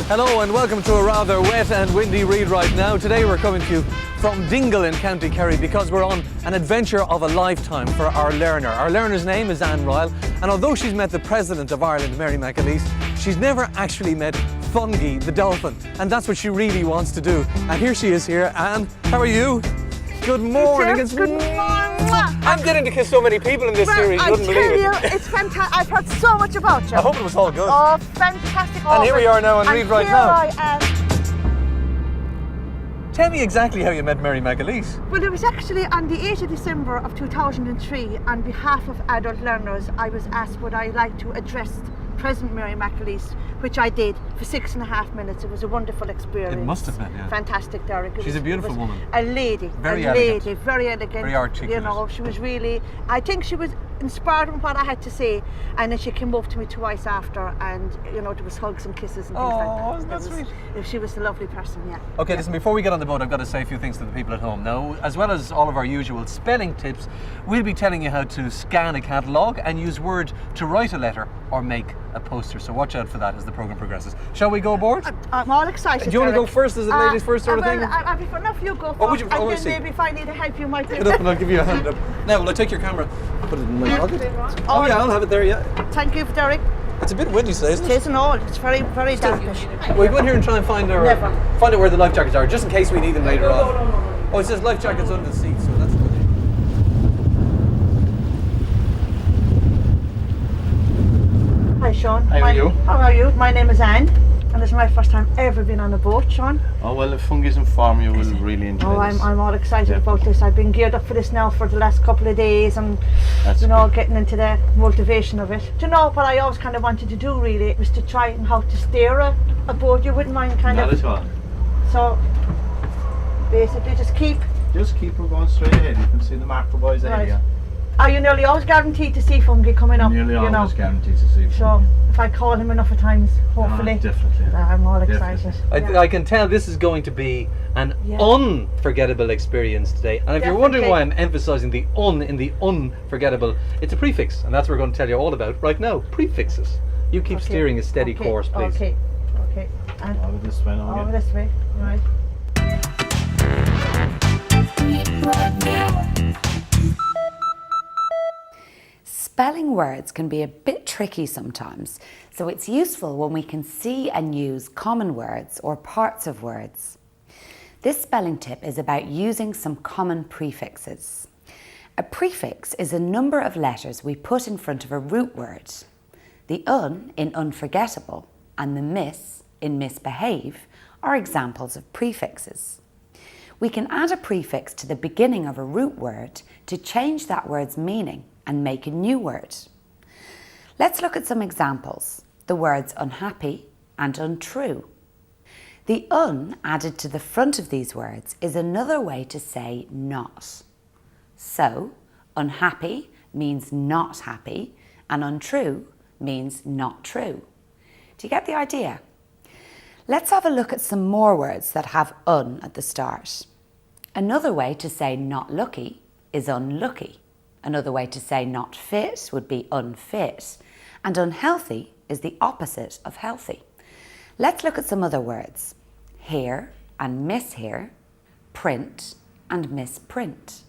Hello and welcome to a rather wet and windy read right now. Today we're coming to you from Dingle in County Kerry because we're on an adventure of a lifetime for our learner. Our learner's name is Anne Ryle, and although she's met the President of Ireland, Mary McAleese, she's never actually met Fungi the dolphin, and that's what she really wants to do. And here she is here. Anne, how are you? Good morning. Good morning. I'm getting to kiss so many people in this series, you wouldn't believe it. I tell you, it's fantastic. I've heard so much about you. I hope it was all good. Oh, fantastic. And here we are now on Read Right Now. Here I am. Tell me exactly how you met Mary McAleese. Well, it was actually on the 8th of December of 2003, on behalf of adult learners, I was asked would I like to address President Mary McAleese, which I did for 6.5 minutes. It was a wonderful experience. It must have been, yeah. Fantastic, Derek. She's a beautiful woman. A lady. Very elegant. Very elegant. Very articulate. You know, she was really, I think she was inspired with what I had to say, and then she came up to me twice after, and you know, there was hugs and kisses and things like that. Oh, isn't that sweet? She was a lovely person, yeah. Okay, listen, before we get on the boat, I've got to say a few things to the people at home. Now, as well as all of our usual spelling tips, we'll be telling you how to scan a catalogue and use Word to write a letter or make a poster. So watch out for that as the programme progresses. Shall we go aboard? I'm all excited. Do you want to go first as a ladies first sort of thing? I'll be fine. Enough, you go first. Oh, would you? And I then see. maybe if I need help, you might Pick it up and I'll give you a hand up. Now, will I take your camera? Put it in my pocket. Oh yeah, I'll have it there, yeah. Thank you, Derek. It's a bit windy today, isn't It isn't all. It's very, very dampish. We'll go in here and try and find out where the life jackets are, just in case we need them later on. No. Oh, it says life jackets under the seat, so that's good. Hi, Sean. How are you? How are you? My name is Anne, and this is my first time ever been on a boat, Sean. Oh well, if Fungi's inform you will really enjoy this. I'm all excited about this. I've been geared up for this now for the last couple of days, and That's getting into the motivation of it. Do you know what I always kind of wanted to do really was to try and how to steer a boat. You wouldn't mind kind Not of. at all. So basically, just keep her going straight ahead. You can see the marker boys ahead. Right. Yeah. Are you nearly always guaranteed to see Fungi coming up? Nearly always guaranteed to see. So if I call him enough of times, hopefully. Definitely. I'm all excited. I can tell this is going to be an unforgettable experience today. And if you're wondering why I'm emphasising the in the unforgettable, it's a prefix, and that's what we're going to tell you all about right now. Prefixes. You keep steering a steady course, please. Okay. And Over this way now. over this way. Right. Spelling words can be a bit tricky sometimes, so it's useful when we can see and use common words or parts of words. This spelling tip is about using some common prefixes. A prefix is a number of letters we put in front of a root word. The un in unforgettable and the miss in misbehave are examples of prefixes. We can add a prefix to the beginning of a root word to change that word's meaning and make a new word. Let's look at some examples. The words unhappy and untrue. The un added to the front of these words is another way to say not. So, unhappy means not happy and untrue means not true. Do you get the idea? Let's have a look at some more words that have un at the start. Another way to say not lucky is unlucky. Another way to say not fit would be unfit. And unhealthy is the opposite of healthy. Let's look at some other words. Hear and mishear, print and misprint.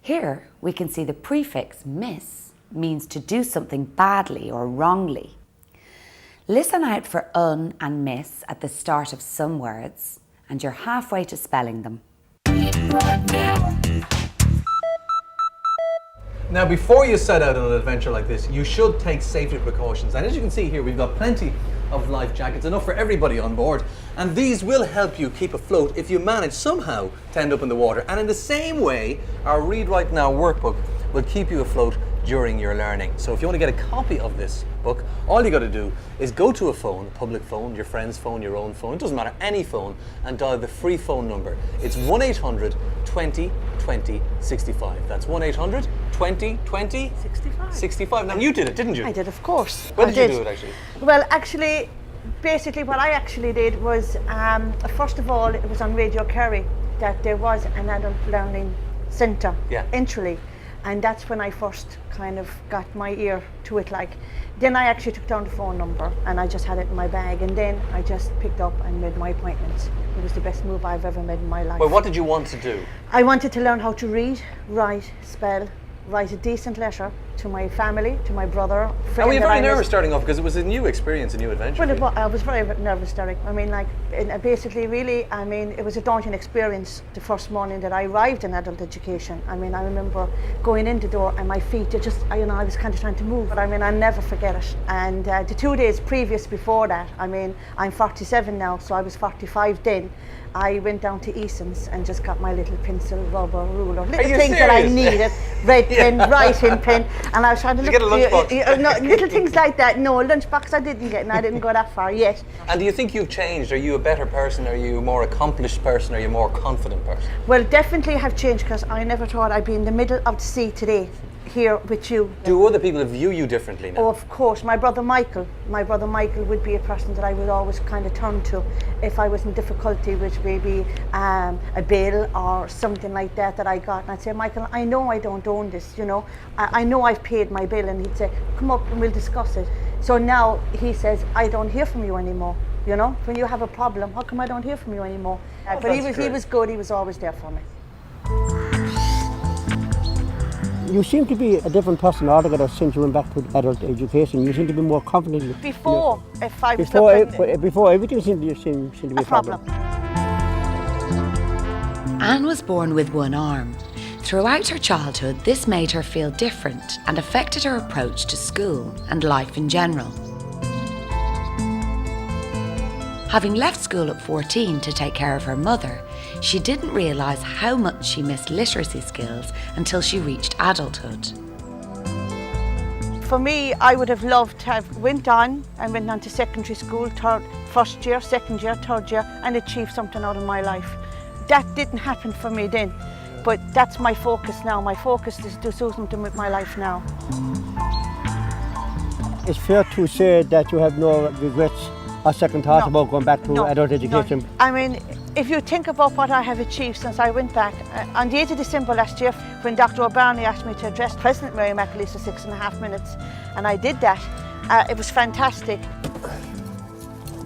Here we can see the prefix miss means to do something badly or wrongly. Listen out for un and miss at the start of some words, and you're halfway to spelling them. Now, before you set out on an adventure like this, you should take safety precautions. And as you can see here, we've got plenty of life jackets, enough for everybody on board. And these will help you keep afloat if you manage somehow to end up in the water. And in the same way, our Read Right Now workbook will keep you afloat during your learning. So if you want to get a copy of this book, all you got to do is go to a phone, a public phone, your friend's phone, your own phone, it doesn't matter, any phone, and dial the free phone number. It's 1-800 20 20 65. That's 1-800 20 20 65. Now you did it, didn't you? I did, of course. When did you do it actually? Well, actually, basically what I actually did was, first of all, it was on Radio Kerry that there was an adult learning centre in Tralee, and that's when I first kind of got my ear to it. Like, then I actually took down the phone number and I just had it in my bag, and then I just picked up and made my appointments. It was the best move I've ever made in my life. Well, what did you want to do? I wanted to learn how to read, write, spell, write a decent letter to my family, to my brother, friend. And were you very nervous starting off, because it was a new experience, a new adventure? Well, I was very nervous, Derek. I mean, like, basically, really, I mean, it was a daunting experience the first morning that I arrived in adult education. I mean, I remember going in the door and my feet, I was kind of trying to move, but I mean, I'll never forget it. And the 2 days previous before that, I mean, I'm 47 now, so I was 45 then. I went down to Eason's and just got my little pencil, rubber, ruler, little things that I needed, red pen, writing pen, and I was trying to look. Did you get a lunchbox? No, little things like that. No, a lunchbox I didn't get, and I didn't go that far yet. And do you think you've changed? Are you a better person? Are you a more accomplished person? Are you a more confident person? Well, definitely have changed, because I never thought I'd be in the middle of the sea today, here with you. Do other people view you differently now? Oh, of course. My brother Michael would be a person that I would always kind of turn to if I was in difficulty with maybe a bill or something like that I got. And I'd say, Michael, I know I don't own this, you know. I know I've paid my bill. And he'd say, come up and we'll discuss it. So now he says, I don't hear from you anymore. You know, when you have a problem, how come I don't hear from you anymore? But he was good. He was always there for me. You seem to be a different person altogether since you went back to adult education. You seem to be more confident. Before, if I was before everything seemed to be a problem. Anne was born with one arm. Throughout her childhood, this made her feel different and affected her approach to school and life in general. Having left school at 14 to take care of her mother, she didn't realise how much she missed literacy skills until she reached adulthood. For me, I would have loved to have went on to secondary school, first year, second year, third year, and achieved something out of my life. That didn't happen for me then, but that's my focus now. My focus is to do something with my life now. It's fair to say that you have no regrets or second thoughts about going back to adult education? No. I mean, if you think about what I have achieved since I went back, on the 8th of December last year, when Dr. O'Barney asked me to address President Mary McAleese for 6.5 minutes, and I did that, it was fantastic.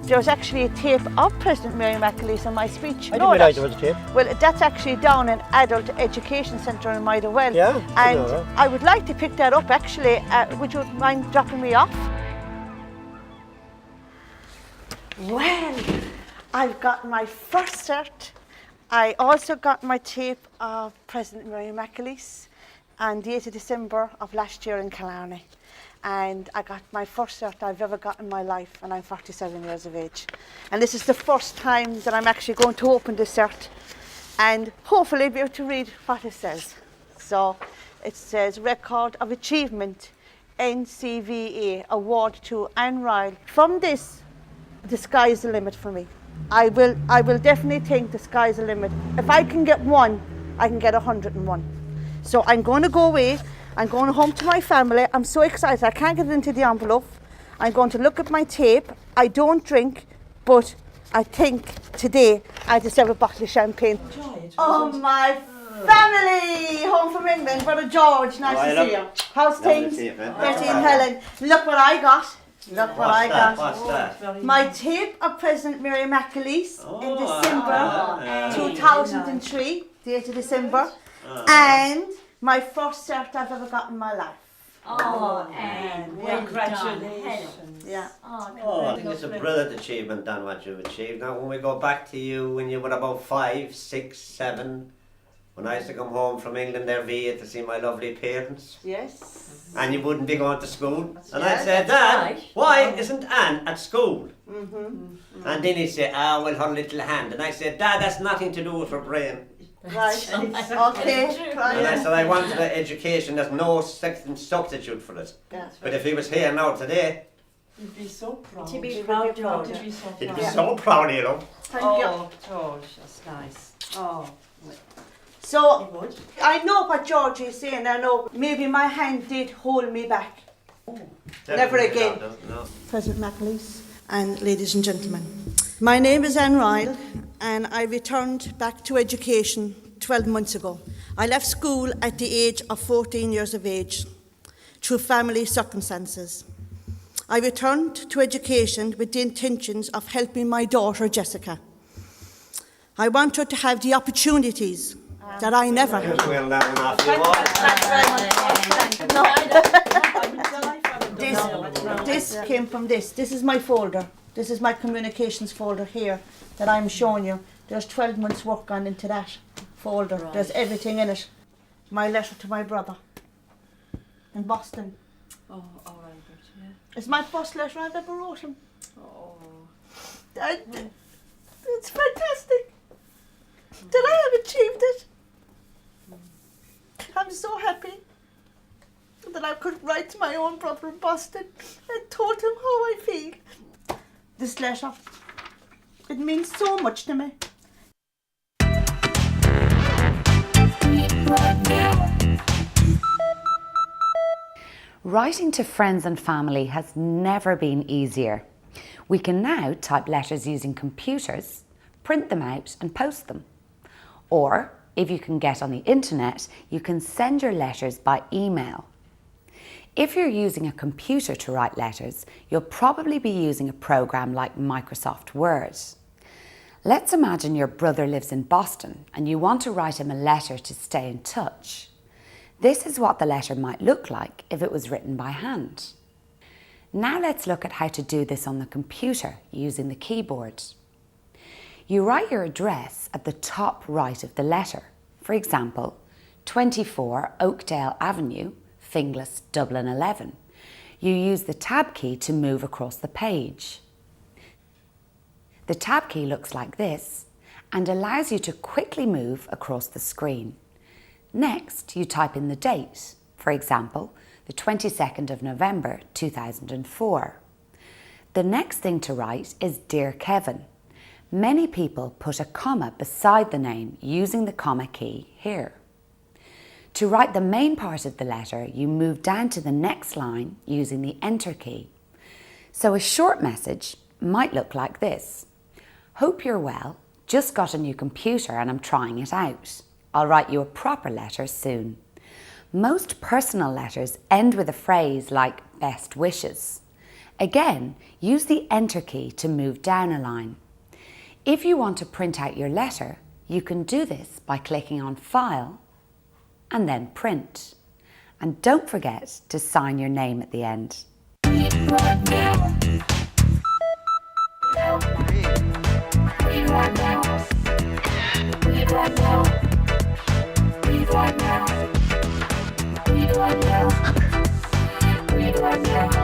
There was actually a tape of President Mary McAleese in my speech. I didn't realise there was a tape. Well, that's actually down in Adult Education Centre in Motherwell. Yeah, and I would like to pick that up actually. Would you mind dropping me off? Well, I've got my first cert. I also got my tape of President Mary McAleese on the 8th of December of last year in Killarney. And I got my first cert I've ever got in my life, and I'm 47 years of age. And this is the first time that I'm actually going to open the cert and hopefully be able to read what it says. So it says Record of Achievement, NCVA, Award to Anne Ryle. From this, the sky is the limit for me. I will definitely think the sky is the limit. If I can get one, I can get 101. So I'm going to go away. I'm going home to my family. I'm so excited. I can't get it into the envelope. I'm going to look at my tape. I don't drink, but I think today I deserve a bottle of champagne. Oh, my family! Home from England. Brother George, nice to see you. How's things? Betty and Helen. Look what I got. Look what I got. What's that? My tape of President Mary McAleese in December 2003, the 8th of December, and my first cert I've ever got in my life. Oh, Anne, congratulations. Yeah. Oh, I think it's a brilliant achievement, Dan, what you've achieved. Now, when we go back to you when you were about 5, 6, 7, when I used to come home from England there via to see my lovely parents. Yes. And you wouldn't be going to school. And I'd say, Dad, why isn't Anne at school? And then he'd say, well, her little hand. And I said, Dad, that's nothing to do with her brain. Right. Okay. And I Right. said I wanted an education, there's no substitute for it. But if he was here now today, You'd be so proud. To be proud, proud, to be so he'd proud. be so proud of you know. Thank you. Oh, George, that's nice. Oh, So, good. I know what George is saying. I know maybe my hand did hold me back. Never Definitely again. not, no. President McAleese and ladies and gentlemen. My name is Anne Ryle and I returned back to education 12 months ago. I left school at the age of 14 years of age through family circumstances. I returned to education with the intentions of helping my daughter Jessica. I want her to have the opportunities that I never had. Just well down off you all. This came from this. This is my folder. This is my communications folder here that I'm showing you. There's 12 months work gone into that folder. Right. There's everything in it. My letter to my brother in Boston. Oh, all right, good, yeah. It's my first letter I've ever wrote him. Oh. It's fantastic that I have achieved it. I'm so happy that I could write to my own brother in Boston and told him how I feel. This letter, it means so much to me. Writing to friends and family has never been easier. We can now type letters using computers, print them out and post them. Or, if you can get on the internet, you can send your letters by email. If you're using a computer to write letters, you'll probably be using a program like Microsoft Word. Let's imagine your brother lives in Boston and you want to write him a letter to stay in touch. This is what the letter might look like if it was written by hand. Now let's look at how to do this on the computer using the keyboard. You write your address at the top right of the letter. For example, 24 Oakdale Avenue, Finglas, Dublin 11. You use the tab key to move across the page. The tab key looks like this and allows you to quickly move across the screen. Next, you type in the date, for example, the 22nd of November 2004. The next thing to write is Dear Kevin. Many people put a comma beside the name using the comma key here. To write the main part of the letter, you move down to the next line using the Enter key. So a short message might look like this. Hope you're well, just got a new computer and I'm trying it out. I'll write you a proper letter soon. Most personal letters end with a phrase like best wishes. Again, use the Enter key to move down a line. If you want to print out your letter, you can do this by clicking on File and then Print. And don't forget to sign your name at the end. Read right now.